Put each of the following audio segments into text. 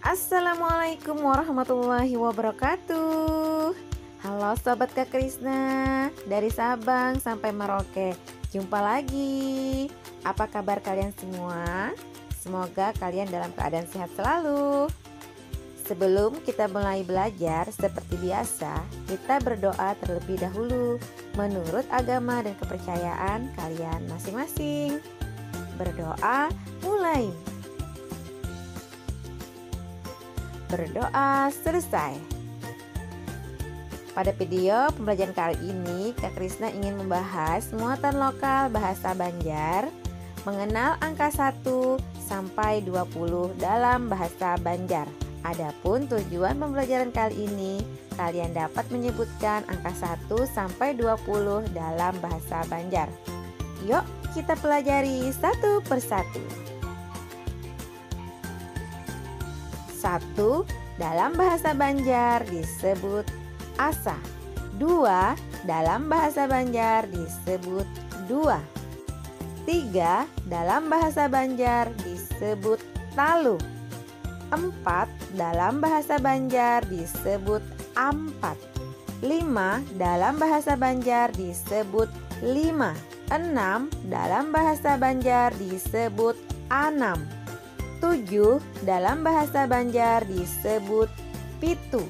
Assalamualaikum warahmatullahi wabarakatuh. Halo Sobat Kak Krisna, dari Sabang sampai Merauke. Jumpa lagi. Apa kabar kalian semua? Semoga kalian dalam keadaan sehat selalu. Sebelum kita mulai belajar, seperti biasa, kita berdoa terlebih dahulu menurut agama dan kepercayaan kalian masing-masing. Berdoa mulai. Berdoa selesai. Pada video pembelajaran kali ini, Kak Krisna ingin membahas muatan lokal bahasa Banjar, mengenal angka 1 sampai 20 dalam bahasa Banjar. Adapun tujuan pembelajaran kali ini, kalian dapat menyebutkan angka 1 sampai 20 dalam bahasa Banjar. Yuk, kita pelajari satu persatu. 1 dalam bahasa Banjar disebut asa. 2 dalam bahasa Banjar disebut dua. 3 dalam bahasa Banjar disebut talu. 4 dalam bahasa Banjar disebut ampat. 5 dalam bahasa Banjar disebut lima. 6 dalam bahasa Banjar disebut anam. 7 dalam bahasa Banjar disebut pitu.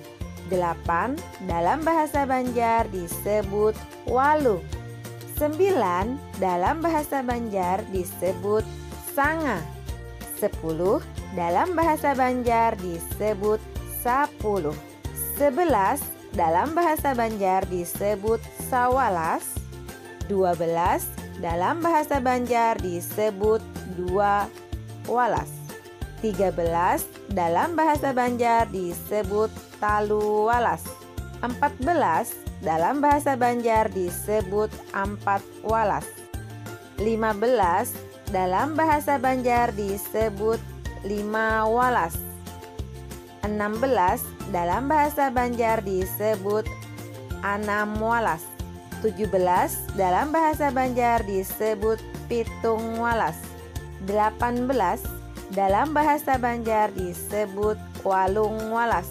8 dalam bahasa Banjar disebut walu. 9 dalam bahasa Banjar disebut sanga. 10 dalam bahasa Banjar disebut 10. 11 dalam bahasa Banjar disebut sawalas. 12 dalam bahasa Banjar disebut dua walas. 13 dalam bahasa Banjar disebut talu walas. 14 dalam bahasa Banjar disebut ampat walas. 15 dalam bahasa Banjar disebut lima walas. 16 dalam bahasa Banjar disebut anam walas. 17 dalam bahasa Banjar disebut pitung walas. 18 dalam bahasa Banjar disebut walung walas.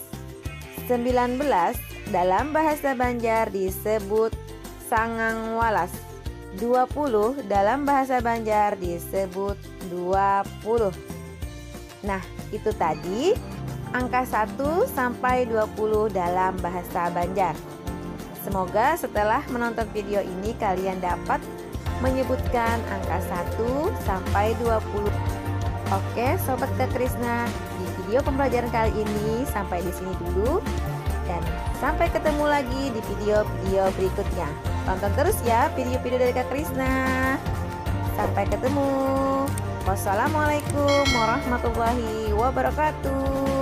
19 dalam bahasa Banjar disebut sangang walas. 20 dalam bahasa Banjar disebut 20. Nah, itu tadi angka 1 sampai 20 dalam bahasa Banjar. Semoga setelah menonton video ini kalian dapat menyebutkan angka 1 sampai 20. Oke, Sobat Kak Krisna, di video pembelajaran kali ini sampai di sini dulu. Dan sampai ketemu lagi di video-video berikutnya. Tonton terus ya video-video dari Kak Krisna. Sampai ketemu. Wassalamualaikum warahmatullahi wabarakatuh.